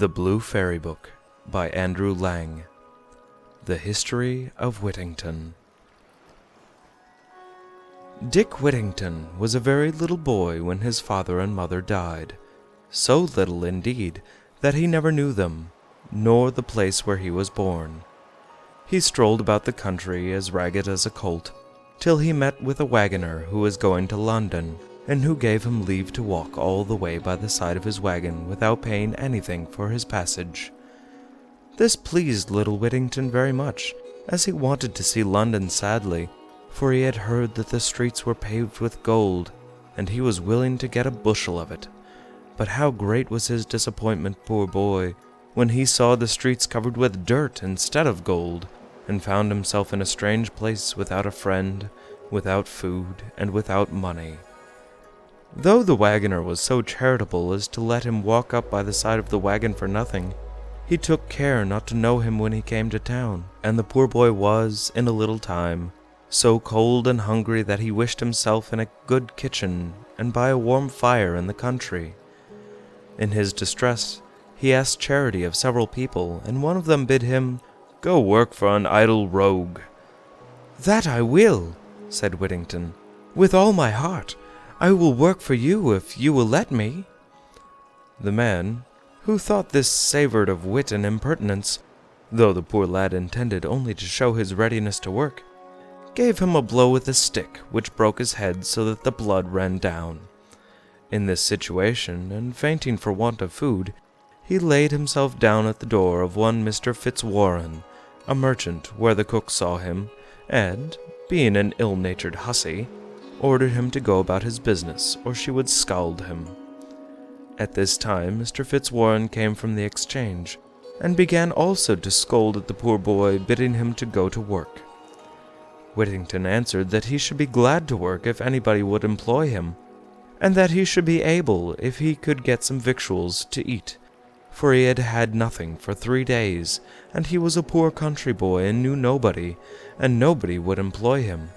The Blue Fairy Book by Andrew Lang. The History of Whittington. Dick Whittington was a very little boy when his father and mother died, so little indeed that he never knew them, nor the place where he was born. He strolled about the country as ragged as a colt, till he met with a wagoner who was going to London, and who gave him leave to walk all the way by the side of his wagon without paying anything for his passage. This pleased little Whittington very much, as he wanted to see London sadly, for he had heard that the streets were paved with gold, and he was willing to get a bushel of it. But how great was his disappointment, poor boy, when he saw the streets covered with dirt instead of gold, and found himself in a strange place without a friend, without food, and without money. Though the wagoner was so charitable as to let him walk up by the side of the wagon for nothing, he took care not to know him when he came to town, and the poor boy was, in a little time, so cold and hungry that he wished himself in a good kitchen and by a warm fire in the country. In his distress, he asked charity of several people, and one of them bid him go work for an idle rogue. "That I will," said Whittington, "with all my heart. I will work for you if you will let me." The man, who thought this savored of wit and impertinence, though the poor lad intended only to show his readiness to work, gave him a blow with a stick which broke his head so that the blood ran down. In this situation, and fainting for want of food, he laid himself down at the door of one Mr. Fitzwarren, a merchant, where the cook saw him, and, being an ill-natured hussy, ordered him to go about his business, or she would scald him. At this time Mr. Fitzwarren came from the exchange, and began also to scold at the poor boy, bidding him to go to work. Whittington answered that he should be glad to work if anybody would employ him, and that he should be able if he could get some victuals to eat, for he had had nothing for 3 days, and he was a poor country boy and knew nobody, and nobody would employ him.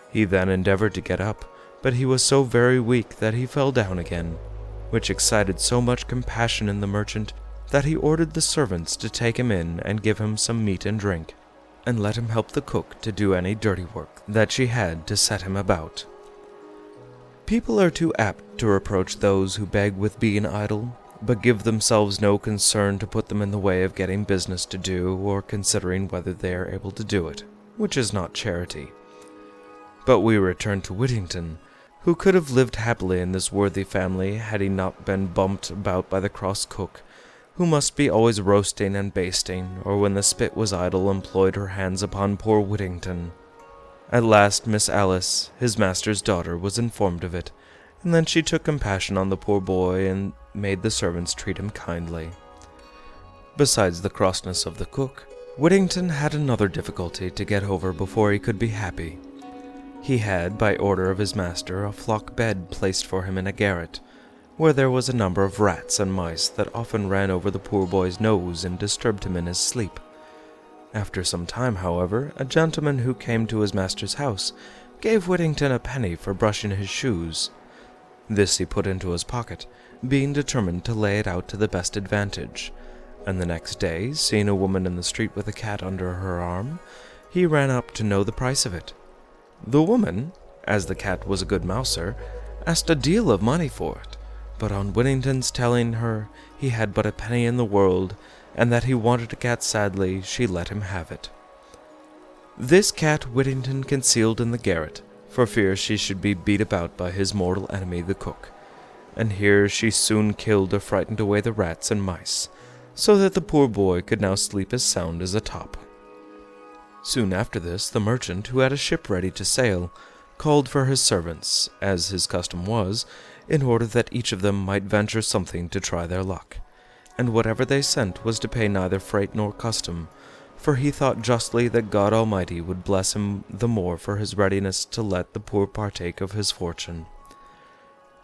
He then endeavored to get up, but he was so very weak that he fell down again, which excited so much compassion in the merchant that he ordered the servants to take him in and give him some meat and drink, and let him help the cook to do any dirty work that she had to set him about. People are too apt to reproach those who beg with being idle, but give themselves no concern to put them in the way of getting business to do or considering whether they are able to do it, which is not charity. But we return to Whittington, who could have lived happily in this worthy family had he not been bumped about by the cross cook, who must be always roasting and basting, or when the spit was idle employed her hands upon poor Whittington. At last Miss Alice, his master's daughter, was informed of it, and then she took compassion on the poor boy and made the servants treat him kindly. Besides the crossness of the cook, Whittington had another difficulty to get over before he could be happy. He had, by order of his master, a flock bed placed for him in a garret, where there was a number of rats and mice that often ran over the poor boy's nose and disturbed him in his sleep. After some time, however, a gentleman who came to his master's house gave Whittington a penny for brushing his shoes. This he put into his pocket, being determined to lay it out to the best advantage, and the next day, seeing a woman in the street with a cat under her arm, he ran up to know the price of it. The woman, as the cat was a good mouser, asked a deal of money for it, but on Whittington's telling her he had but a penny in the world, and that he wanted a cat sadly, she let him have it. This cat Whittington concealed in the garret, for fear she should be beat about by his mortal enemy the cook, and here she soon killed or frightened away the rats and mice, so that the poor boy could now sleep as sound as a top. Soon after this, the merchant, who had a ship ready to sail, called for his servants, as his custom was, in order that each of them might venture something to try their luck, and whatever they sent was to pay neither freight nor custom, for he thought justly that God Almighty would bless him the more for his readiness to let the poor partake of his fortune.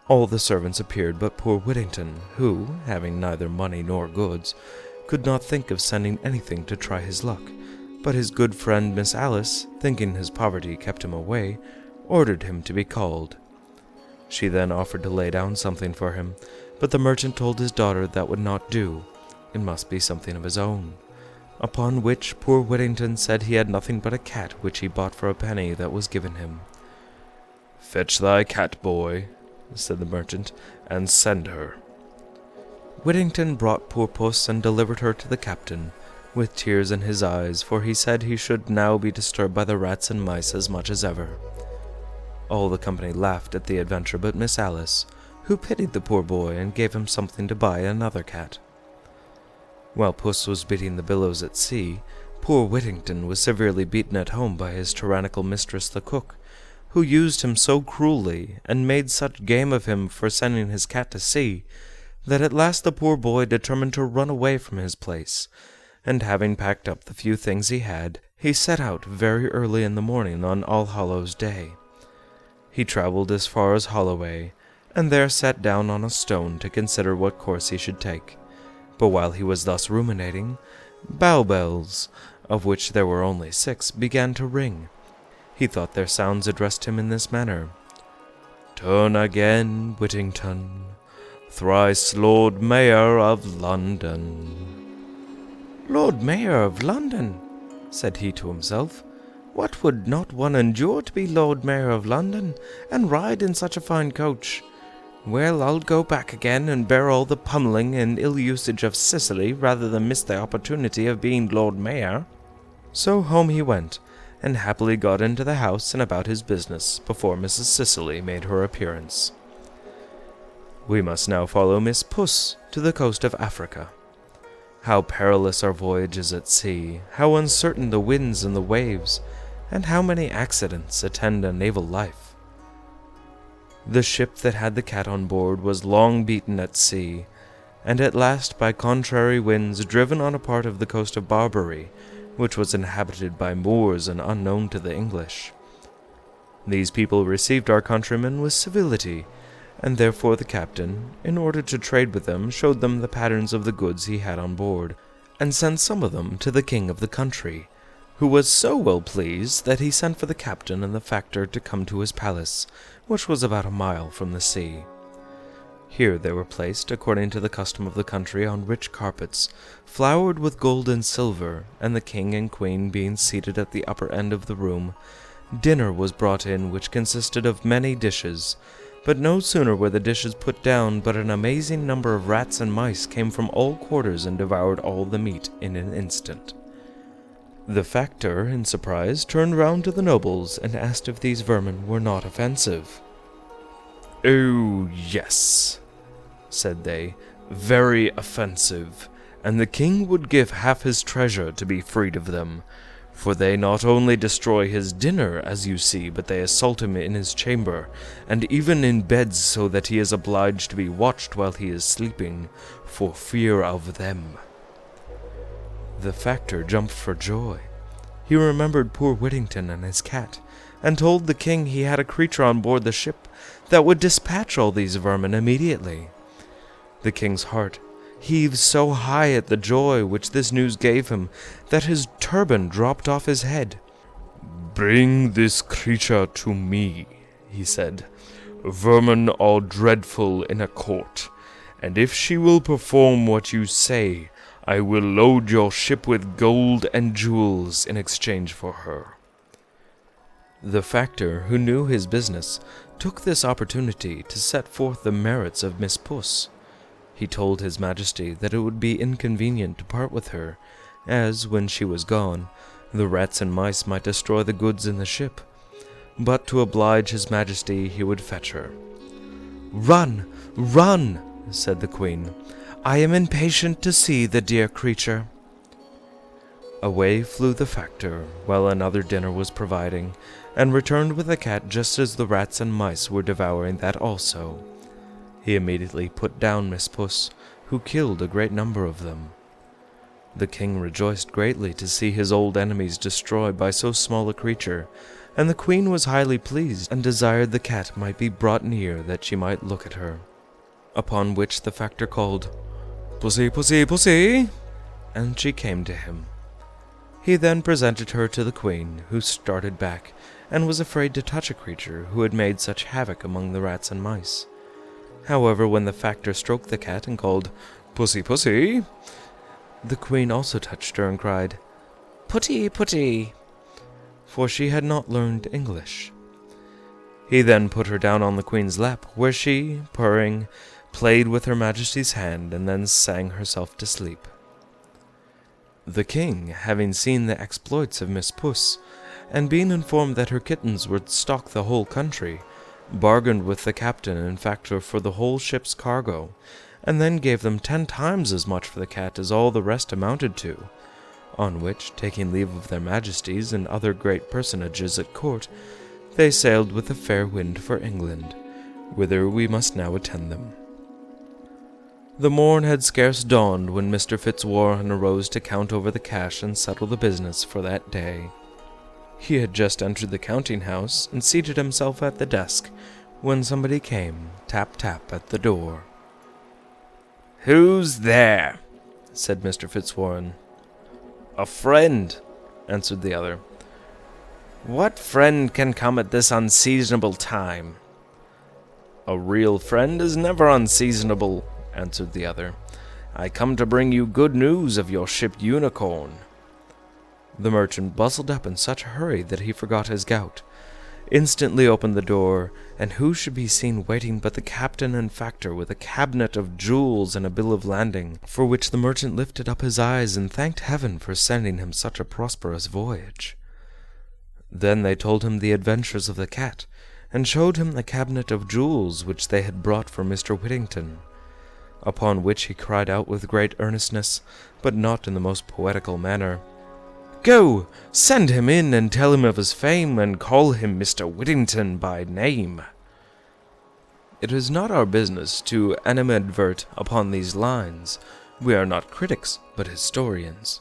All the servants appeared but poor Whittington, who, having neither money nor goods, could not think of sending anything to try his luck, but his good friend Miss Alice, thinking his poverty kept him away, ordered him to be called. She then offered to lay down something for him, but the merchant told his daughter that would not do, it must be something of his own. Upon which poor Whittington said he had nothing but a cat which he bought for a penny that was given him. "Fetch thy cat, boy," said the merchant, "and send her." Whittington brought poor Puss and delivered her to the captain, with tears in his eyes, for he said he should now be disturbed by the rats and mice as much as ever. All the company laughed at the adventure but Miss Alice, who pitied the poor boy and gave him something to buy another cat. While Puss was beating the billows at sea, poor Whittington was severely beaten at home by his tyrannical mistress the cook, who used him so cruelly, and made such game of him for sending his cat to sea, that at last the poor boy determined to run away from his place, and having packed up the few things he had, he set out very early in the morning on All Hallows Day. He travelled as far as Holloway, and there sat down on a stone to consider what course he should take. But while he was thus ruminating, bow bells, of which there were only 6, began to ring. He thought their sounds addressed him in this manner: "Turn again, Whittington, thrice Lord Mayor of London." "Lord Mayor of London," said he to himself. "What would not one endure to be Lord Mayor of London, and ride in such a fine coach? Well, I'll go back again, and bear all the pummeling and ill usage of Sicily, rather than miss the opportunity of being Lord Mayor." So home he went, and happily got into the house and about his business before Mrs. Cicely made her appearance. We must now follow Miss Puss to the coast of Africa. How perilous are voyages at sea, how uncertain the winds and the waves, and how many accidents attend a naval life. The ship that had the cat on board was long beaten at sea, and at last by contrary winds driven on a part of the coast of Barbary, which was inhabited by Moors and unknown to the English. These people received our countrymen with civility, and therefore the captain, in order to trade with them, showed them the patterns of the goods he had on board, and sent some of them to the king of the country, who was so well pleased that he sent for the captain and the factor to come to his palace, which was about a mile from the sea. Here they were placed, according to the custom of the country, on rich carpets, flowered with gold and silver, and the king and queen being seated at the upper end of the room, dinner was brought in, which consisted of many dishes, but no sooner were the dishes put down but an amazing number of rats and mice came from all quarters and devoured all the meat in an instant. The factor, in surprise, turned round to the nobles and asked if these vermin were not offensive. "Oh, yes," said they, "very offensive, and the king would give half his treasure to be freed of them, for they not only destroy his dinner, as you see, but they assault him in his chamber, and even in bed, so that he is obliged to be watched while he is sleeping, for fear of them." The factor jumped for joy. He remembered poor Whittington and his cat, and told the king he had a creature on board the ship that would dispatch all these vermin immediately. The king's heart heaved so high at the joy which this news gave him that his turban dropped off his head. "Bring this creature to me," he said. "Vermin are dreadful in a court, and if she will perform what you say, I will load your ship with gold and jewels in exchange for her." The factor, who knew his business, took this opportunity to set forth the merits of Miss Puss. He told his Majesty that it would be inconvenient to part with her, as, when she was gone, the rats and mice might destroy the goods in the ship, but to oblige his Majesty he would fetch her. "Run, run," said the Queen. "I am impatient to see the dear creature." Away flew the factor, while another dinner was providing, and returned with the cat just as the rats and mice were devouring that also. He immediately put down Miss Puss, who killed a great number of them. The king rejoiced greatly to see his old enemies destroyed by so small a creature, and the queen was highly pleased, and desired the cat might be brought near that she might look at her. Upon which the factor called, "Pussy, pussy, pussy," and she came to him. He then presented her to the queen, who started back, and was afraid to touch a creature who had made such havoc among the rats and mice. However, when the factor stroked the cat and called, "Pussy, pussy," The queen also touched her and cried, "Putty, putty," for she had not learned English. He then put her down on the queen's lap, where she, purring, played with her majesty's hand, and then sang herself to sleep. The king, having seen the exploits of Miss Puss, and being informed that her kittens would stock the whole country, bargained with the captain and factor for the whole ship's cargo, and then gave them 10 times as much for the cat as all the rest amounted to, on which, taking leave of their majesties and other great personages at court, they sailed with a fair wind for England, whither we must now attend them. The morn had scarce dawned when Mr. Fitzwarren arose to count over the cash and settle the business for that day. He had just entered the counting-house and seated himself at the desk, when somebody came, tap tap, at the door. "Who's there?" said Mr. Fitzwarren. "A friend," answered the other. "What friend can come at this unseasonable time?" "A real friend is never unseasonable," answered the other. "I come to bring you good news of your ship Unicorn." The merchant bustled up in such a hurry that he forgot his gout, instantly opened the door, and who should be seen waiting but the captain and factor with a cabinet of jewels and a bill of lading, for which the merchant lifted up his eyes and thanked heaven for sending him such a prosperous voyage. Then they told him the adventures of the cat, and showed him the cabinet of jewels which they had brought for Mr. Whittington, upon which he cried out with great earnestness, but not in the most poetical manner, "Go, send him in, and tell him of his fame, and call him Mr. Whittington by name." It is not our business to animadvert upon these lines. We are not critics, but historians.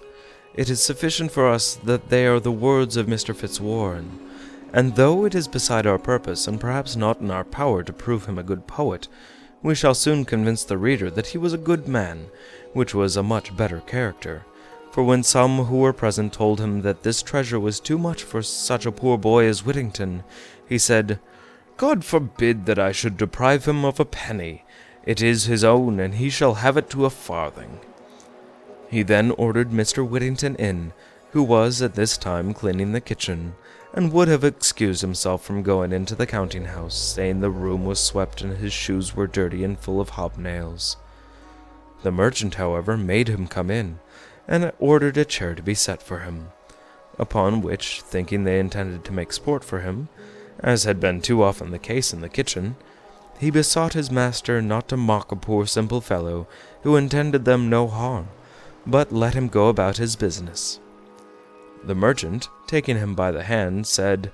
It is sufficient for us that they are the words of Mr. Fitzwarren, and though it is beside our purpose, and perhaps not in our power to prove him a good poet, we shall soon convince the reader that he was a good man, which was a much better character. For when some who were present told him that this treasure was too much for such a poor boy as Whittington, he said, "God forbid that I should deprive him of a penny. It is his own, and he shall have it to a farthing." He then ordered Mr. Whittington in, who was at this time cleaning the kitchen, and would have excused himself from going into the counting-house, saying the room was swept and his shoes were dirty and full of hobnails. The merchant, however, made him come in, and ordered a chair to be set for him, upon which, thinking they intended to make sport for him, as had been too often the case in the kitchen, he besought his master not to mock a poor simple fellow who intended them no harm, but let him go about his business. The merchant, taking him by the hand, said,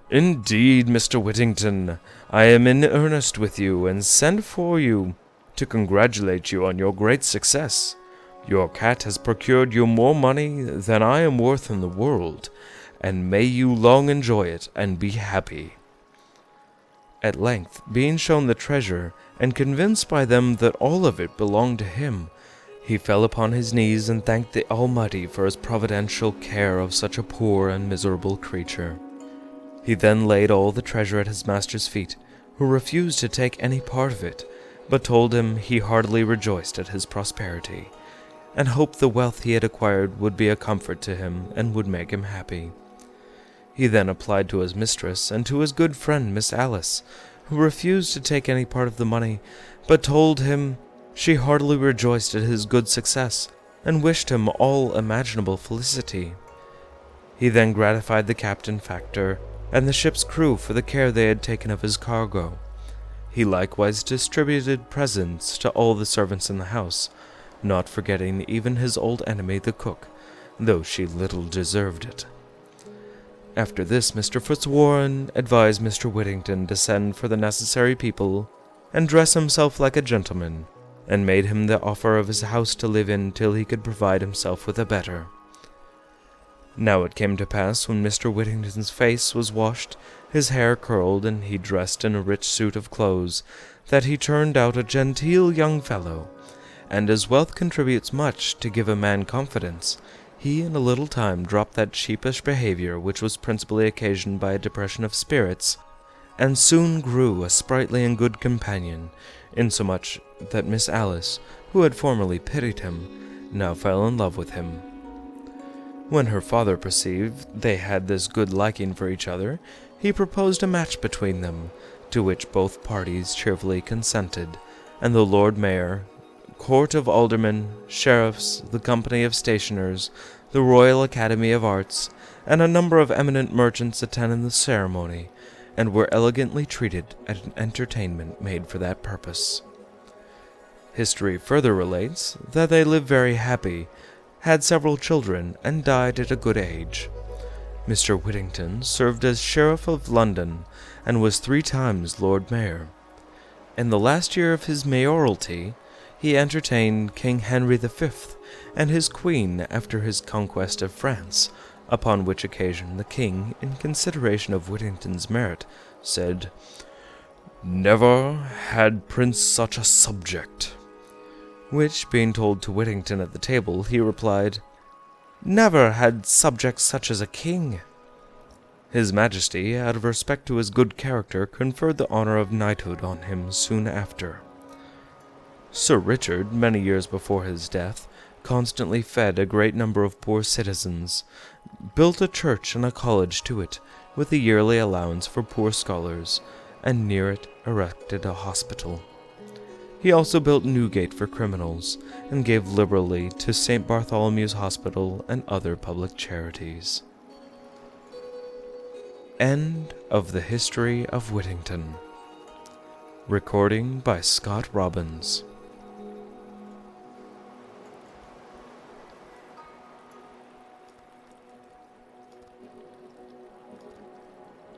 "Indeed, Mr. Whittington, I am in earnest with you, and sent for you to congratulate you on your great success. Your cat has procured you more money than I am worth in the world, and may you long enjoy it and be happy." At length, being shown the treasure, and convinced by them that all of it belonged to him, he fell upon his knees and thanked the Almighty for his providential care of such a poor and miserable creature. He then laid all the treasure at his master's feet, who refused to take any part of it, but told him he heartily rejoiced at his prosperity, and hoped the wealth he had acquired would be a comfort to him and would make him happy. He then applied to his mistress and to his good friend Miss Alice, who refused to take any part of the money, but told him she heartily rejoiced at his good success, and wished him all imaginable felicity. He then gratified the captain factor and the ship's crew for the care they had taken of his cargo. He likewise distributed presents to all the servants in the house, not forgetting even his old enemy the cook, though she little deserved it. After this, Mr. Fitzwarren advised Mr. Whittington to send for the necessary people, and dress himself like a gentleman, and made him the offer of his house to live in till he could provide himself with a better. Now it came to pass, when Mr. Whittington's face was washed, his hair curled, and he dressed in a rich suit of clothes, that he turned out a genteel young fellow, and as wealth contributes much to give a man confidence, he in a little time dropped that sheepish behavior which was principally occasioned by a depression of spirits, and soon grew a sprightly and good companion, insomuch that Miss Alice, who had formerly pitied him, now fell in love with him. When her father perceived they had this good liking for each other, he proposed a match between them, to which both parties cheerfully consented, and the Lord Mayor, court of aldermen, sheriffs, the company of stationers, the Royal Academy of Arts, and a number of eminent merchants attended the ceremony, and were elegantly treated at an entertainment made for that purpose. History further relates that they lived very happy, had several children, and died at a good age. Mr. Whittington served as Sheriff of London, and was 3 times Lord Mayor. In the last year of his mayoralty, he entertained King Henry V and his queen after his conquest of France, upon which occasion the king, in consideration of Whittington's merit, said, "Never had prince such a subject," which, being told to Whittington at the table, he replied, "Never had subject such as a king." His Majesty, out of respect to his good character, conferred the honor of knighthood on him soon after. Sir Richard, many years before his death, constantly fed a great number of poor citizens, built a church and a college to it, with a yearly allowance for poor scholars, and near it erected a hospital. He also built Newgate for criminals, and gave liberally to St. Bartholomew's Hospital and other public charities. End of the History of Whittington. Recording by Scott Robbins.